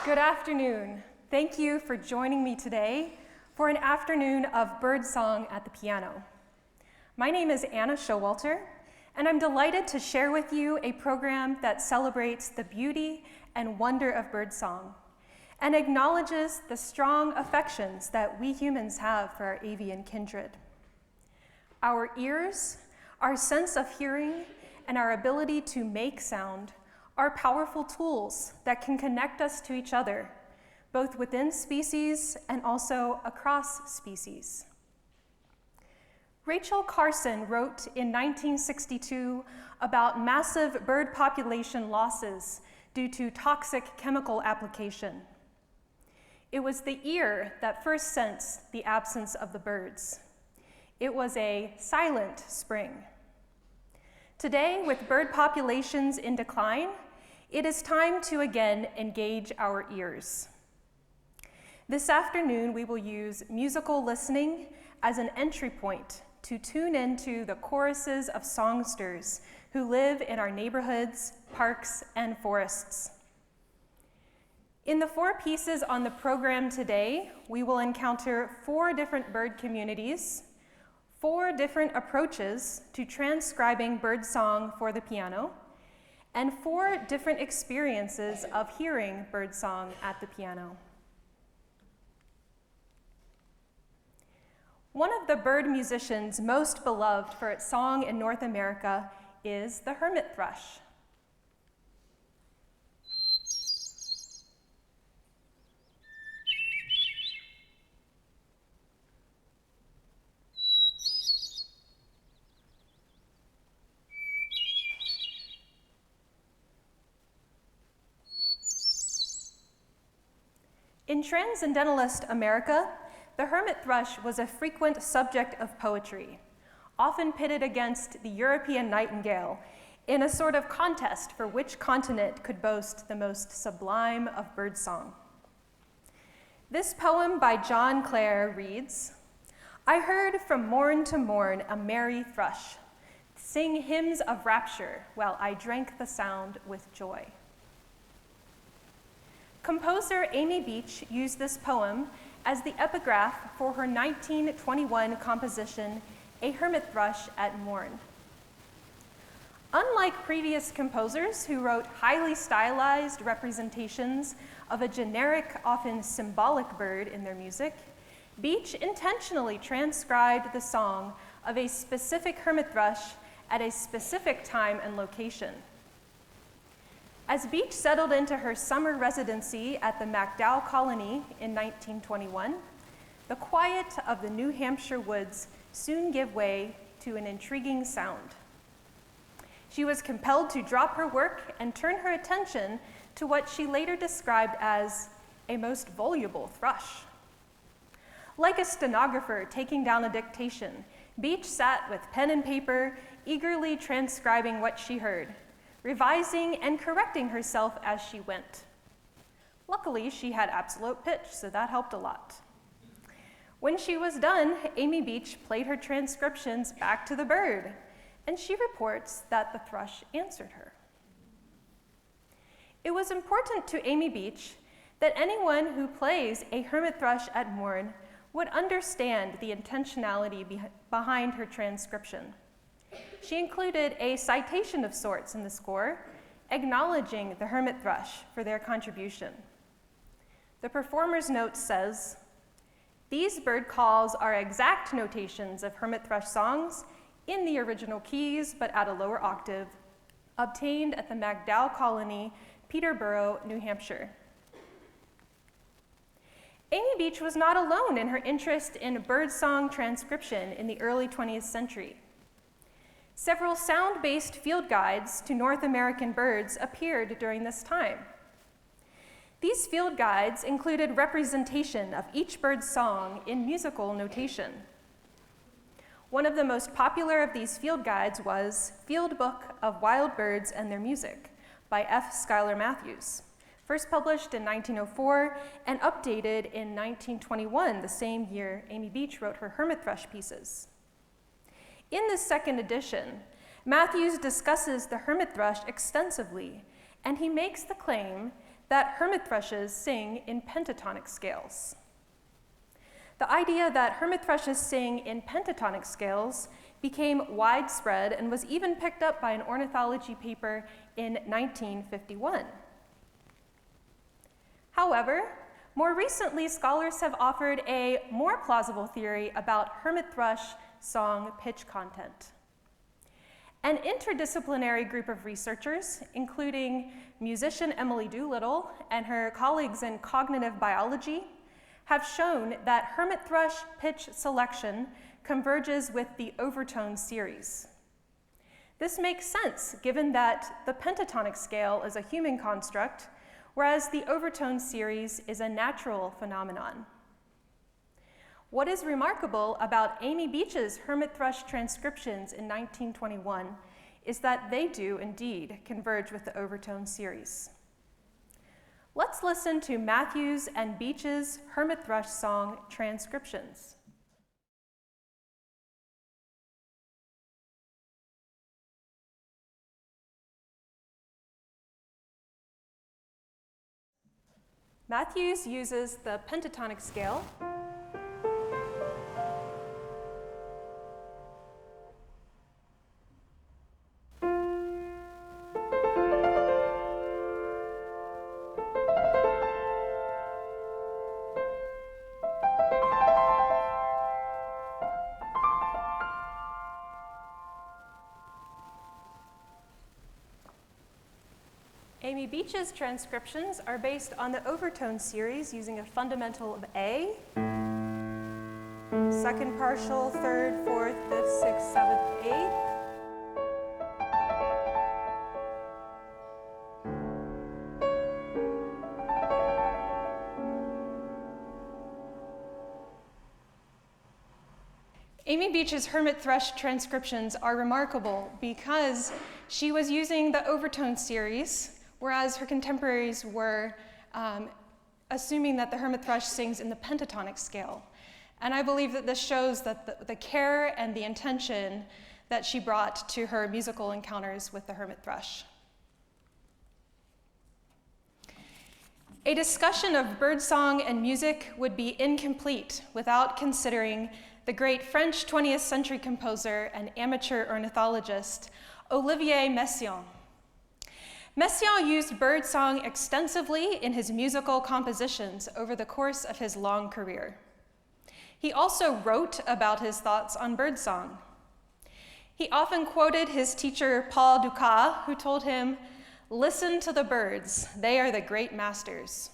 Good afternoon. Thank you for joining me today for an afternoon of birdsong at the piano. My name is Anna Showalter, and I'm delighted to share with you a program that celebrates the beauty and wonder of birdsong and acknowledges the strong affections that we humans have for our avian kindred. Our ears, our sense of hearing, and our ability to make sound are powerful tools that can connect us to each other, both within species and also across species. Rachel Carson wrote in 1962 about massive bird population losses due to toxic chemical application. It was the ear that first sensed the absence of the birds. It was a silent spring. Today, with bird populations in decline, it is time to again engage our ears. This afternoon, we will use musical listening as an entry point to tune into the choruses of songsters who live in our neighborhoods, parks, and forests. In the 4 pieces on the program today, we will encounter 4 different bird communities, 4 different approaches to transcribing birdsong for the piano, and 4 different experiences of hearing birdsong at the piano. One of the bird musicians most beloved for its song in North America is the hermit thrush. In Transcendentalist America, the hermit thrush was a frequent subject of poetry, often pitted against the European nightingale in a sort of contest for which continent could boast the most sublime of birdsong. This poem by John Clare reads, "I heard from morn to morn a merry thrush sing hymns of rapture while I drank the sound with joy." Composer Amy Beach used this poem as the epigraph for her 1921 composition, A Hermit Thrush at Morn. Unlike previous composers who wrote highly stylized representations of a generic, often symbolic bird in their music, Beach intentionally transcribed the song of a specific hermit thrush at a specific time and location. As Beach settled into her summer residency at the MacDowell Colony in 1921, the quiet of the New Hampshire woods soon gave way to an intriguing sound. She was compelled to drop her work and turn her attention to what she later described as a most voluble thrush. Like a stenographer taking down a dictation, Beach sat with pen and paper, eagerly transcribing what she heard, revising and correcting herself as she went. Luckily, she had absolute pitch, so that helped a lot. When she was done, Amy Beach played her transcriptions back to the bird, and she reports that the thrush answered her. It was important to Amy Beach that anyone who plays a hermit thrush at morn would understand the intentionality behind her transcription. She included a citation of sorts in the score, acknowledging the hermit thrush for their contribution. The performer's note says, "These bird calls are exact notations of hermit thrush songs in the original keys, but at a lower octave, obtained at the MacDowell Colony, Peterborough, New Hampshire." Amy Beach was not alone in her interest in birdsong transcription in the early 20th century. Several sound-based field guides to North American birds appeared during this time. These field guides included representation of each bird's song in musical notation. One of the most popular of these field guides was Field Book of Wild Birds and Their Music by F. Schuyler Matthews, first published in 1904 and updated in 1921, the same year Amy Beach wrote her hermit thrush pieces. In this second edition, Matthews discusses the hermit thrush extensively, and he makes the claim that hermit thrushes sing in pentatonic scales. The idea that hermit thrushes sing in pentatonic scales became widespread and was even picked up by an ornithology paper in 1951. However, more recently, scholars have offered a more plausible theory about hermit thrush song pitch content. An interdisciplinary group of researchers, including musician Emily Doolittle and her colleagues in cognitive biology, have shown that hermit thrush pitch selection converges with the overtone series. This makes sense given that the pentatonic scale is a human construct, whereas the overtone series is a natural phenomenon. What is remarkable about Amy Beach's hermit thrush transcriptions in 1921 is that they do indeed converge with the overtone series. Let's listen to Matthews and Beach's hermit thrush song transcriptions. Matthews uses the pentatonic scale. Amy Beach's transcriptions are based on the overtone series using a fundamental of A, second partial, third, fourth, fifth, sixth, seventh, eighth. Amy Beach's hermit thrush transcriptions are remarkable because she was using the overtone series, whereas her contemporaries were assuming that the hermit thrush sings in the pentatonic scale. And I believe that this shows that the care and the intention that she brought to her musical encounters with the hermit thrush. A discussion of birdsong and music would be incomplete without considering the great French 20th century composer and amateur ornithologist, Olivier Messiaen. Messiaen used birdsong extensively in his musical compositions over the course of his long career. He also wrote about his thoughts on birdsong. He often quoted his teacher Paul Dukas, who told him, "Listen to the birds, they are the great masters."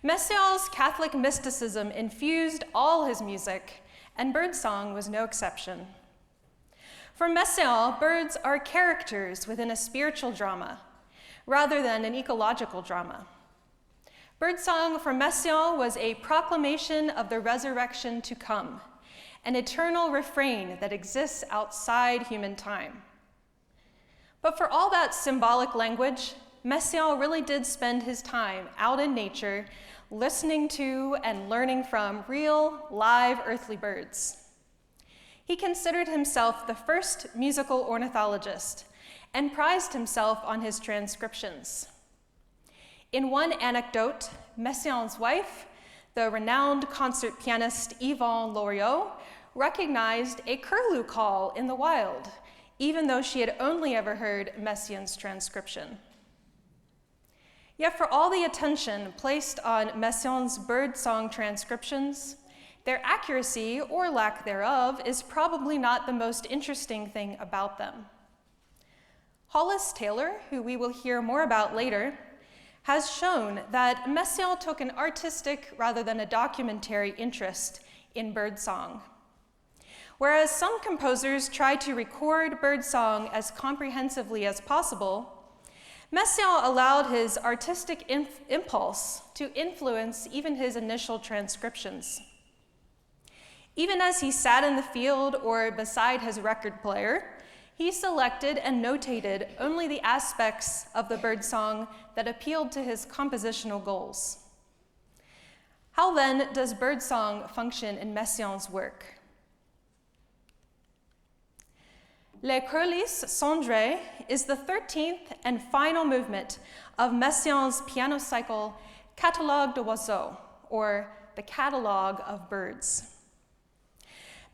Messiaen's Catholic mysticism infused all his music, and birdsong was no exception. For Messiaen, birds are characters within a spiritual drama, rather than an ecological drama. Birdsong for Messiaen was a proclamation of the resurrection to come, an eternal refrain that exists outside human time. But for all that symbolic language, Messiaen really did spend his time out in nature, listening to and learning from real, live, earthly birds. He considered himself the first musical ornithologist and prized himself on his transcriptions. In one anecdote, Messiaen's wife, the renowned concert pianist Yvonne Loriot, recognized a curlew call in the wild, even though she had only ever heard Messiaen's transcription. Yet for all the attention placed on Messiaen's birdsong transcriptions, their accuracy, or lack thereof, is probably not the most interesting thing about them. Hollis Taylor, who we will hear more about later, has shown that Messiaen took an artistic rather than a documentary interest in birdsong. Whereas some composers try to record birdsong as comprehensively as possible, Messiaen allowed his artistic impulse to influence even his initial transcriptions. Even as he sat in the field or beside his record player, he selected and notated only the aspects of the birdsong that appealed to his compositional goals. How then does birdsong function in Messiaen's work? Les Courlis, cendré is the 13th and final movement of Messiaen's piano cycle Catalogue d'oiseaux, or the Catalogue of Birds.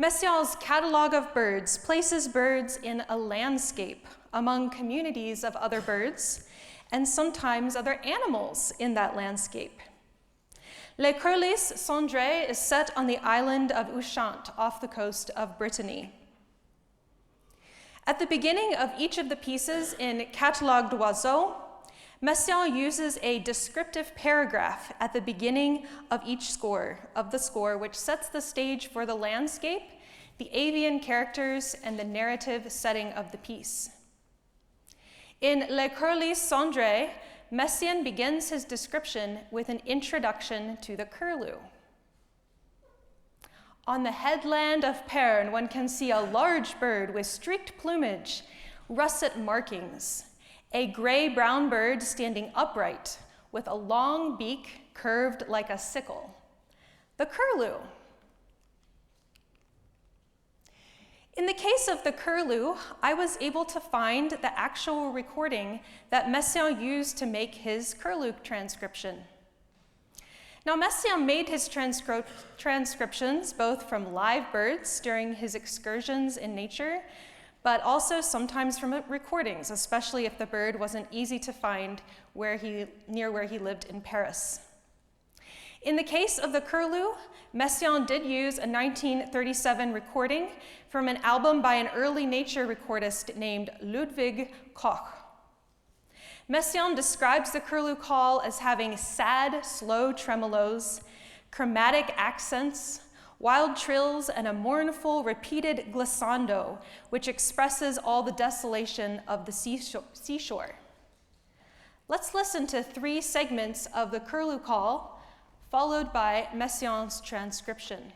Messiaen's Catalogue of Birds places birds in a landscape among communities of other birds, and sometimes other animals in that landscape. Les Courlis cendré is set on the island of Ushant off the coast of Brittany. At the beginning of each of the pieces in Catalogue d'oiseaux, Messiaen uses a descriptive paragraph at the beginning of each score, which sets the stage for the landscape, the avian characters, and the narrative setting of the piece. In Les Courlis cendré, Messiaen begins his description with an introduction to the curlew. On the headland of Perne, one can see a large bird with streaked plumage, russet markings, a gray-brown bird standing upright with a long beak curved like a sickle. The curlew. In the case of the curlew, I was able to find the actual recording that Messiaen used to make his curlew transcription. Now, Messiaen made his transcriptions both from live birds during his excursions in nature, but also sometimes from recordings, especially if the bird wasn't easy to find near where he lived in Paris. In the case of the curlew, Messiaen did use a 1937 recording from an album by an early nature recordist named Ludwig Koch. Messiaen describes the curlew call as having sad, slow tremolos, chromatic accents, wild trills, and a mournful, repeated glissando, which expresses all the desolation of the seashore. Let's listen to 3 segments of the curlew call, followed by Messiaen's transcription.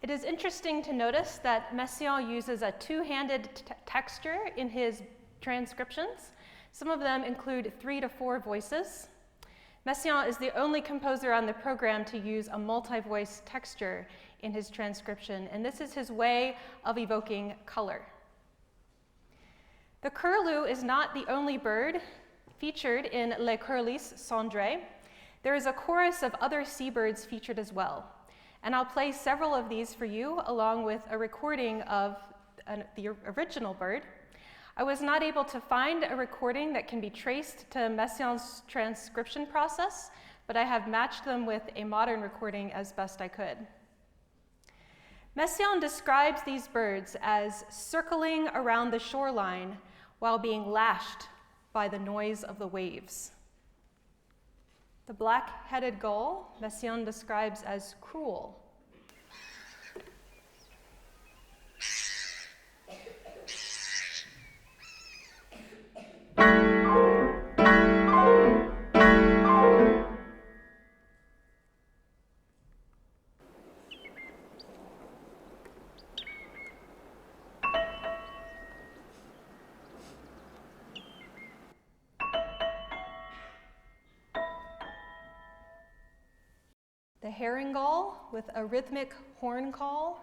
It is interesting to notice that Messiaen uses a two-handed texture in his transcriptions. Some of them include 3 to 4 voices. Messiaen is the only composer on the program to use a multi-voice texture in his transcription, and this is his way of evoking color. The curlew is not the only bird featured in Les Courlis cendré. There is a chorus of other seabirds featured as well. And I'll play several of these for you, along with a recording of the original bird. I was not able to find a recording that can be traced to Messiaen's transcription process, but I have matched them with a modern recording as best I could. Messiaen describes these birds as circling around the shoreline while being lashed by the noise of the waves. The black-headed gull, Messiaen describes as cruel. the herring gull with a rhythmic horn call.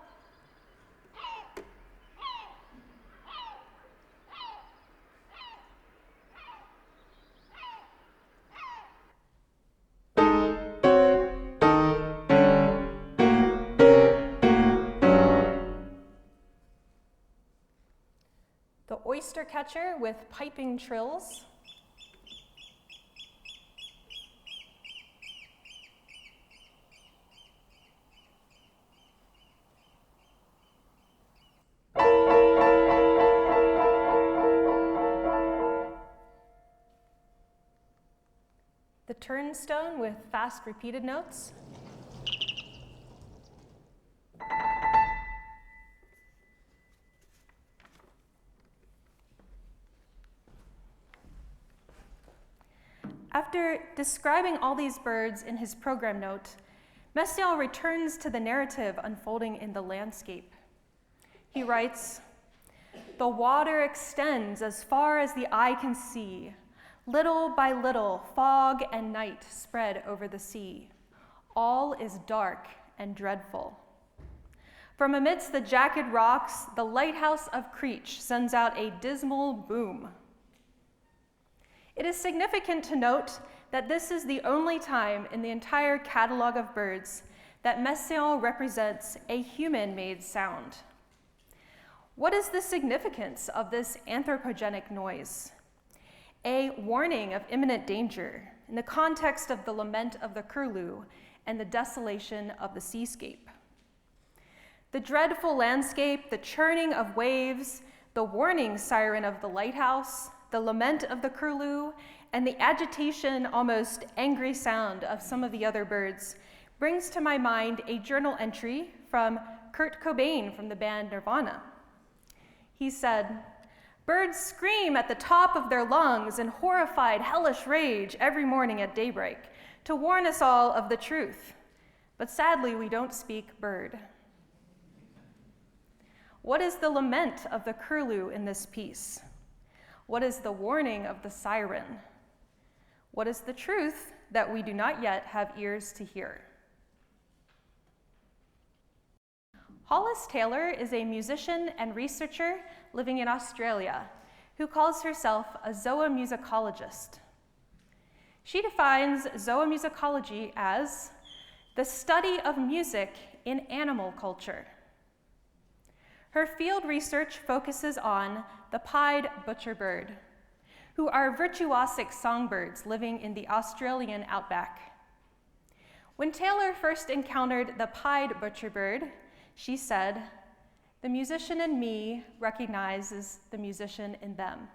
The oyster catcher with piping trills. The turnstone with fast repeated notes. After describing all these birds in his program note, Messiaen returns to the narrative unfolding in the landscape. He writes, "The water extends as far as the eye can see. Little by little, fog and night spread over the sea. All is dark and dreadful. From amidst the jagged rocks, the lighthouse of Creech sends out a dismal boom." It is significant to note that this is the only time in the entire catalog of birds that Messiaen represents a human-made sound. What is the significance of this anthropogenic noise? A warning of imminent danger in the context of the lament of the curlew and the desolation of the seascape. The dreadful landscape, the churning of waves, the warning siren of the lighthouse, the lament of the curlew, and the agitation, almost angry sound of some of the other birds brings to my mind a journal entry from Kurt Cobain from the band Nirvana. He said, "Birds scream at the top of their lungs in horrified, hellish rage every morning at daybreak to warn us all of the truth. But sadly, we don't speak bird." What is the lament of the curlew in this piece? What is the warning of the siren? What is the truth that we do not yet have ears to hear? Hollis Taylor is a musician and researcher living in Australia who calls herself a zoomusicologist. She defines zoomusicology as the study of music in animal culture. Her field research focuses on the pied butcherbird, who are virtuosic songbirds living in the Australian outback. When Taylor first encountered the pied butcherbird, she said, "The musician in me recognizes the musician in them."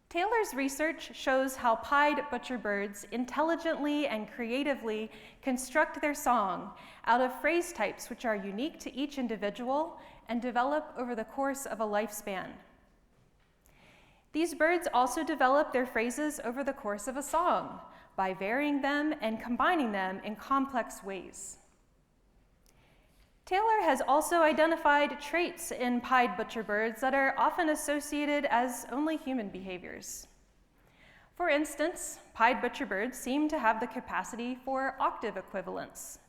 Taylor's research shows how pied butcherbirds intelligently and creatively construct their song out of phrase types which are unique to each individual and develop over the course of a lifespan. These birds also develop their phrases over the course of a song by varying them and combining them in complex ways. Taylor has also identified traits in pied butcherbirds that are often associated as only human behaviors. For instance, pied butcherbirds seem to have the capacity for octave equivalence.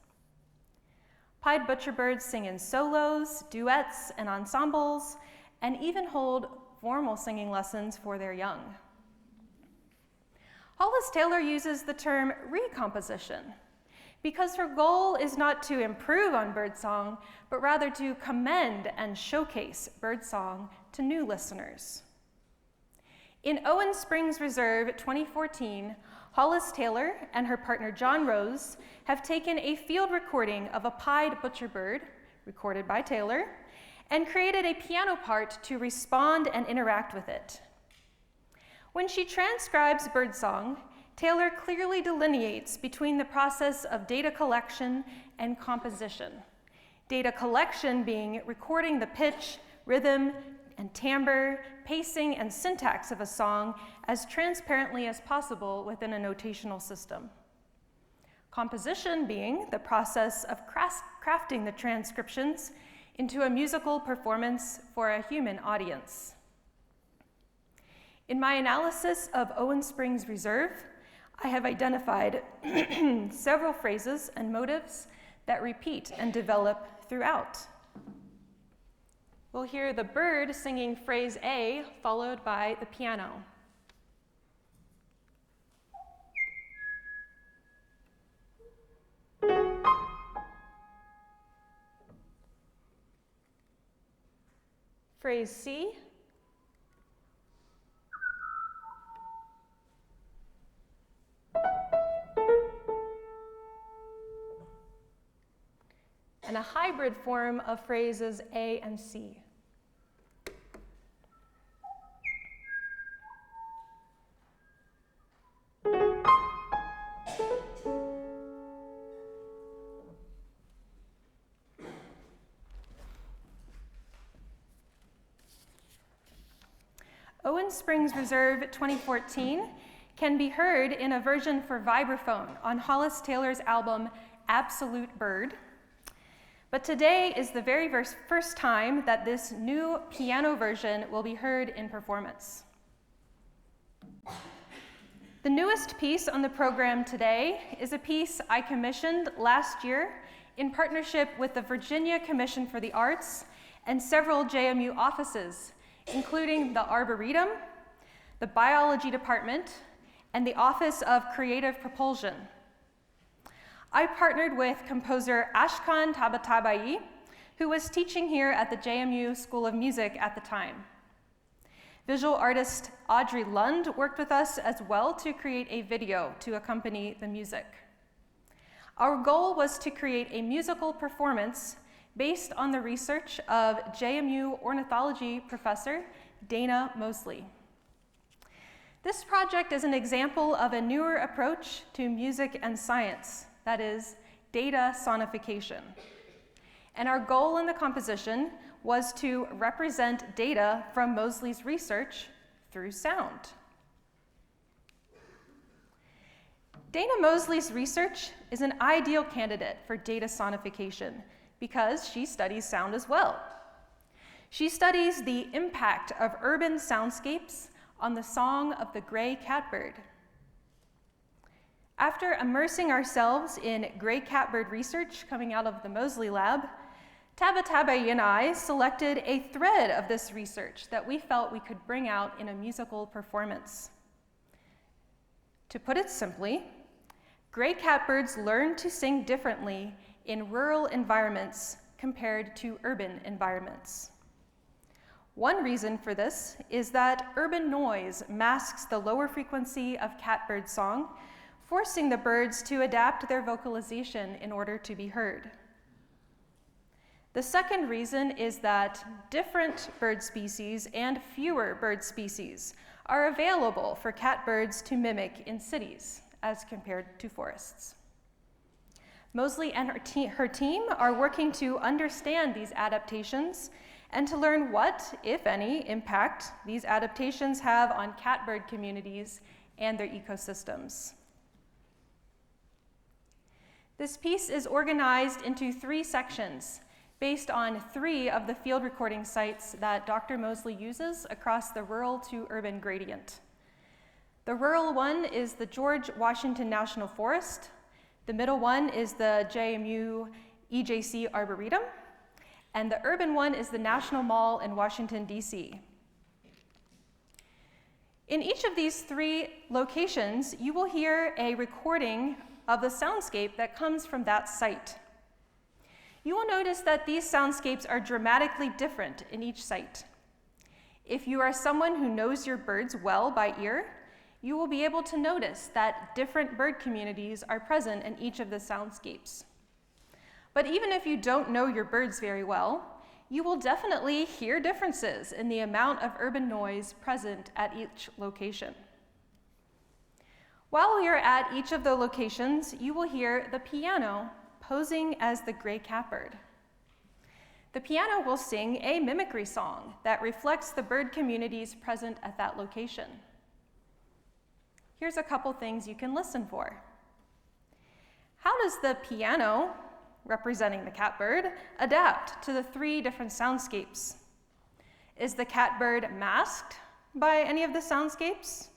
Pied butcherbirds sing in solos, duets, and ensembles, and even hold formal singing lessons for their young. Hollis Taylor uses the term recomposition because her goal is not to improve on birdsong, but rather to commend and showcase birdsong to new listeners. In Owen Springs Reserve 2014, Hollis Taylor and her partner John Rose have taken a field recording of a pied butcherbird, recorded by Taylor, and created a piano part to respond and interact with it. When she transcribes birdsong, Taylor clearly delineates between the process of data collection and composition. Data collection being recording the pitch, rhythm, and timbre, pacing, and syntax of a song as transparently as possible within a notational system. Composition being the process of crafting the transcriptions into a musical performance for a human audience. In my analysis of Owen Springs Reserve, I have identified several phrases and motives that repeat and develop throughout. We'll hear the bird singing phrase A, followed by the piano. Phrase C. And a hybrid form of phrases A and C. Owen Springs Reserve 2014 can be heard in a version for vibraphone on Hollis Taylor's album Absolute Bird. But today is the very first time that this new piano version will be heard in performance. The newest piece on the program today is a piece I commissioned last year in partnership with the Virginia Commission for the Arts and several JMU offices, including the Arboretum, the Biology Department, and the Office of Creative Propulsion. I partnered with composer Ashkan Tabatabaie, who was teaching here at the JMU School of Music at the time. Visual artist Audrey Lund worked with us as well to create a video to accompany the music. Our goal was to create a musical performance based on the research of JMU ornithology professor Dana Mosley. This project is an example of a newer approach to music and science, that is, data sonification. And our goal in the composition was to represent data from Mosley's research through sound. Dana Mosley's research is an ideal candidate for data sonification because she studies sound as well. She studies the impact of urban soundscapes on the song of the gray catbird. After immersing ourselves in gray catbird research coming out of the Mosley lab, Tabatabaie and I selected a thread of this research that we felt we could bring out in a musical performance. To put it simply, gray catbirds learn to sing differently in rural environments compared to urban environments. One reason for this is that urban noise masks the lower frequency of catbird song, forcing the birds to adapt their vocalization in order to be heard. The second reason is that different bird species and fewer bird species are available for catbirds to mimic in cities as compared to forests. Mosley and her team are working to understand these adaptations and to learn what, if any, impact these adaptations have on catbird communities and their ecosystems. This piece is organized into 3 sections based on 3 of the field recording sites that Dr. Mosley uses across the rural to urban gradient. The rural one is the George Washington National Forest. The middle one is the JMU EJC Arboretum. And the urban one is the National Mall in Washington, D.C. In each of these 3 locations, you will hear a recording of the soundscape that comes from that site. You will notice that these soundscapes are dramatically different in each site. If you are someone who knows your birds well by ear, you will be able to notice that different bird communities are present in each of the soundscapes. But even if you don't know your birds very well, you will definitely hear differences in the amount of urban noise present at each location. While we are at each of the locations, you will hear the piano posing as the gray catbird. The piano will sing a mimicry song that reflects the bird communities present at that location. Here's a couple things you can listen for. How does the piano, representing the catbird, adapt to the 3 different soundscapes? Is the catbird masked by any of the soundscapes?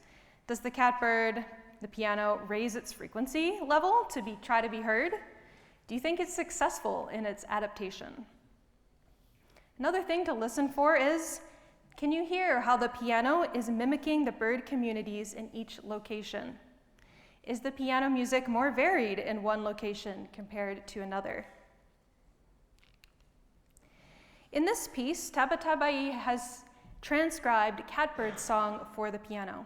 Does the catbird the piano raise its frequency level to try to be heard? Do you think it's successful in its adaptation? Another thing to listen for is, can you hear how the piano is mimicking the bird communities in each location? Is the piano music more varied in one location compared to another? In this piece, Tabatabaie has transcribed Catbird's song for the piano.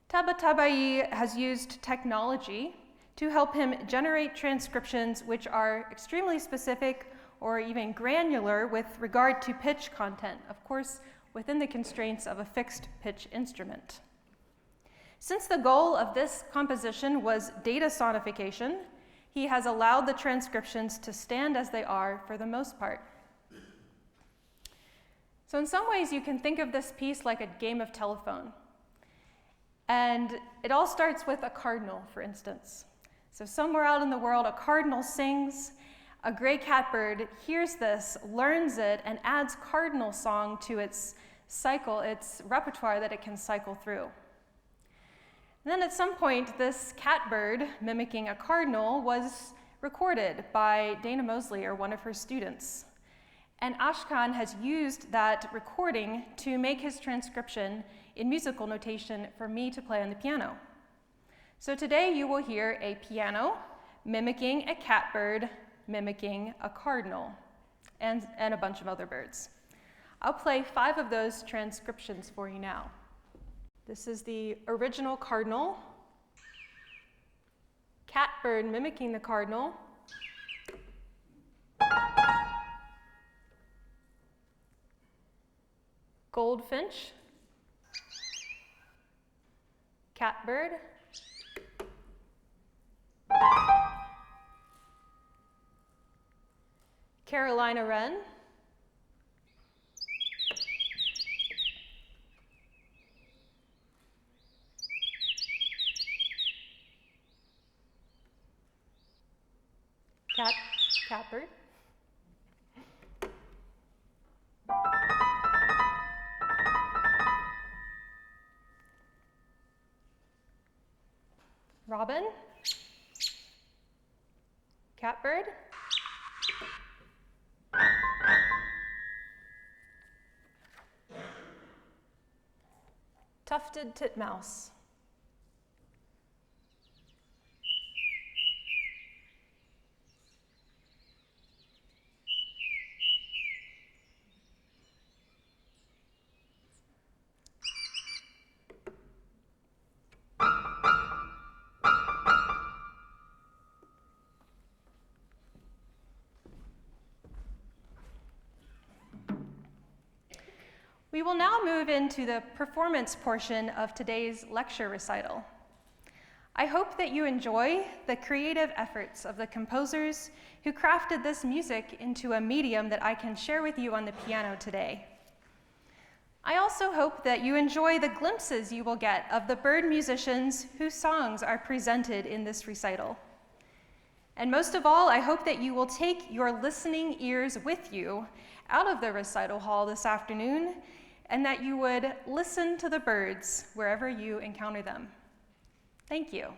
Tabatabaie has used technology to help him generate transcriptions which are extremely specific or even granular with regard to pitch content, of course, within the constraints of a fixed pitch instrument. Since the goal of this composition was data sonification, he has allowed the transcriptions to stand as they are for the most part. So in some ways, you can think of this piece like a game of telephone. And it all starts with a cardinal, for instance. So somewhere out in the world, a cardinal sings, a gray catbird hears this, learns it, and adds cardinal song to its cycle, its repertoire that it can cycle through. And then at some point, this catbird, mimicking a cardinal, was recorded by Dana Mosley, or one of her students. And Ashkan has used that recording to make his transcription in musical notation for me to play on the piano. So today you will hear a piano mimicking a catbird, mimicking a cardinal, and a bunch of other birds. I'll play 5 of those transcriptions for you now. This is the original cardinal, catbird mimicking the cardinal, goldfinch, catbird, Carolina wren, catbird, robin, catbird, tufted titmouse, We will now move into the performance portion of today's lecture recital. I hope that you enjoy the creative efforts of the composers who crafted this music into a medium that I can share with you on the piano today. I also hope that you enjoy the glimpses you will get of the bird musicians whose songs are presented in this recital. And most of all, I hope that you will take your listening ears with you out of the recital hall this afternoon, and that you would listen to the birds wherever you encounter them. Thank you.